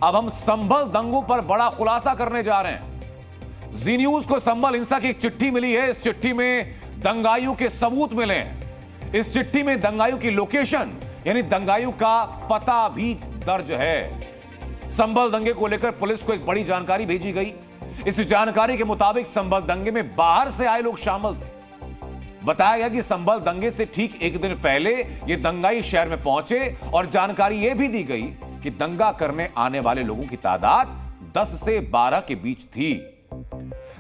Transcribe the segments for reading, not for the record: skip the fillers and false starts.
अब हम संभल दंगों पर बड़ा खुलासा करने जा रहे हैं। जी न्यूज को संभल हिंसा की एक चिट्ठी मिली है। इस चिट्ठी में दंगाइयों के सबूत मिले हैं। इस चिट्ठी में दंगाइयों की लोकेशन यानी दंगाइयों का पता भी दर्ज है। संभल दंगे को लेकर पुलिस को एक बड़ी जानकारी भेजी गई। इस जानकारी के मुताबिक संभल दंगे में बाहर से आए लोग शामिल थे। बताया गया कि संभल दंगे से ठीक एक दिन पहले ये दंगाई शहर में पहुंचे और जानकारी यह भी दी गई कि दंगा करने आने वाले लोगों की तादाद 10 से 12 के बीच थी।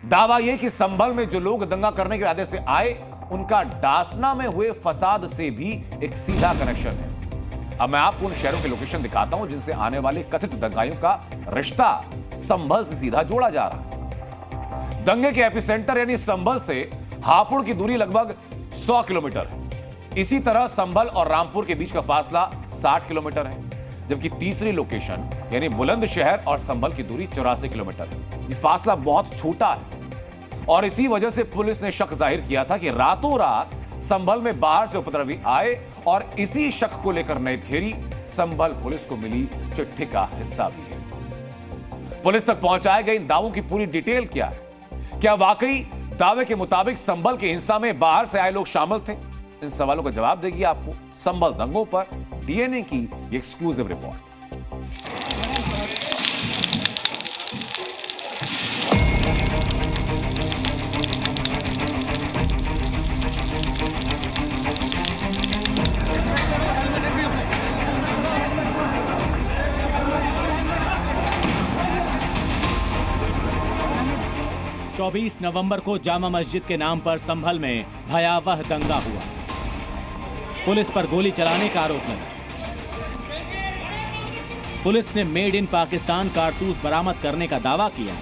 दावा यह कि संभल में जो लोग दंगा करने के इरादे से आए उनका डासना में हुए फसाद से भी एक सीधा कनेक्शन है। अब मैं आपको उन शहरों के लोकेशन दिखाता हूं जिनसे आने वाले कथित दंगाइयों का रिश्ता संभल से सीधा जोड़ा जा रहा है। दंगे के एपिसेंटर यानी संभल से हापुड़ की दूरी लगभग 100 किलोमीटर है। इसी तरह संभल और रामपुर के बीच का फासला 60 किलोमीटर है, जबकि तीसरी लोकेशन यानी बुलंदशहर और संभल की दूरी 84 किलोमीटर है। ये फासला बहुत छोटा है और इसी वजह से पुलिस ने शक जाहिर किया था कि रातों रात संभल में बाहर से उपद्रवी आए और इसी शक को लेकर नई घेरी संभल पुलिस को मिली चिट्ठी का हिस्सा भी है। पुलिस तक पहुंचाए गए इन दावों की पूरी डिटेल क्या है? क्या वाकई दावे के मुताबिक संभल की हिंसा में बाहर से आए लोग शामिल थे? इन सवालों का जवाब देगी आपको संभल दंगों पर डीएनए की एक्सक्लूसिव रिपोर्ट। 24 नवंबर को जामा मस्जिद के नाम पर संभल में भयावह दंगा हुआ। पुलिस पर गोली चलाने का आरोप लगा। पुलिस ने मेड इन पाकिस्तान कारतूस बरामद करने का दावा किया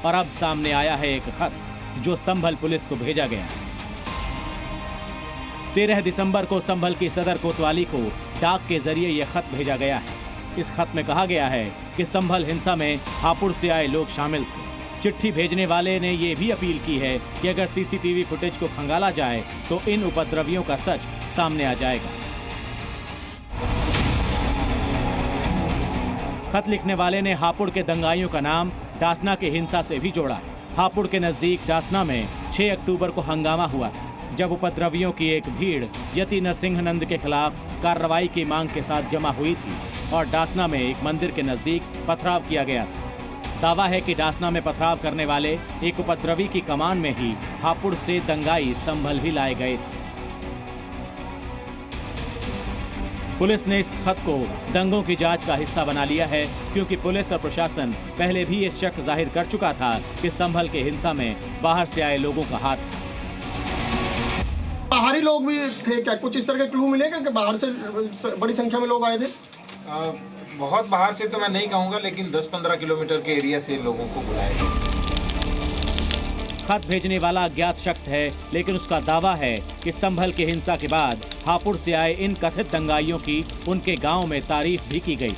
और अब सामने आया है एक खत जो संभल पुलिस को भेजा गया। 13 दिसंबर को संभल की सदर कोतवाली को डाक के जरिए यह खत भेजा गया है। इस खत में कहा गया है कि संभल हिंसा में हापुड़ से आए लोग शामिल थे। चिट्ठी भेजने वाले ने यह भी अपील की है कि अगर सीसीटीवी फुटेज को खंगाला जाए तो इन उपद्रवियों का सच सामने आ जाएगा। खत लिखने वाले ने हापुड़ के दंगाइयों का नाम डासना की हिंसा से भी जोड़ा। हापुड़ के नजदीक डासना में 6 अक्टूबर को हंगामा हुआ था, जब उपद्रवियों की एक भीड़ यति नरसिंह नंद के खिलाफ कार्रवाई की मांग के साथ जमा हुई थी और डासना में एक मंदिर के नजदीक पथराव किया गया था। दावा है कि डासना में पथराव करने वाले एक उपद्रवी की कमान में ही हापुड़ से दंगाई संभल भी लाए गए थे। पुलिस ने इस खत को दंगों की जांच का हिस्सा बना लिया है, क्योंकि पुलिस और प्रशासन पहले भी ये शक जाहिर कर चुका था कि संभल के हिंसा में बाहर से आए लोगों का हाथ था। बाहरी लोग भी थे क्या? कुछ इस तरह के क्लू मिले क्या कि बाहर से बड़ी संख्या में लोग आए थे? बहुत बाहर से तो मैं नहीं कहूँगा, लेकिन 10-15 किलोमीटर के एरिया से लोगों को बुलाया गया। खत भेजने वाला अज्ञात शख्स है, लेकिन उसका दावा है कि संभल की हिंसा के बाद हापुड़ से आए इन कथित दंगाइयों की उनके गांव में तारीफ भी की गई।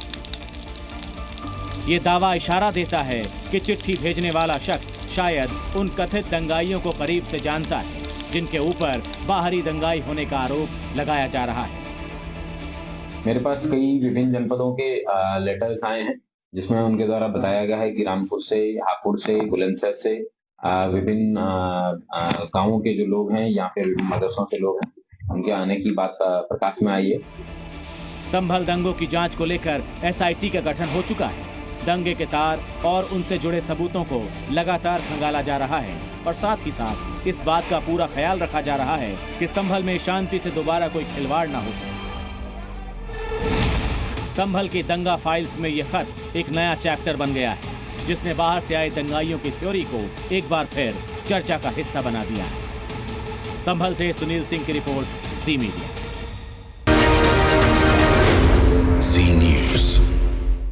ये दावा इशारा देता है कि चिट्ठी भेजने वाला शख्स शायद उन कथित दंगाइयों को करीब से जानता है, जिनके ऊपर बाहरी दंगाई होने का आरोप लगाया जा रहा है। मेरे पास कई विभिन्न जनपदों के लेटर्स आए हैं, जिसमें उनके द्वारा बताया गया है कि रामपुर से, हापुड़ से, बुलंदशहर से विभिन्न गांवों के जो लोग हैं, यहाँ पे विभिन्न मदरसों से लोग हैं, उनके आने की बात प्रकाश में आई है। संभल दंगों की जांच को लेकर एसआईटी का गठन हो चुका है। दंगे के तार और उनसे जुड़े सबूतों को लगातार खंगाला जा रहा है और साथ ही साथ इस बात का पूरा ख्याल रखा जा रहा है कि संभल में शांति से दोबारा कोई खिलवाड़ ना हो सके। संभल की दंगा फाइल्स में यह खत एक नया चैप्टर बन गया है, जिसने बाहर से आए दंगाइयों की थ्योरी को एक बार फिर चर्चा का हिस्सा बना दिया है। संभल से सुनील सिंह की रिपोर्ट, जी मीडिया।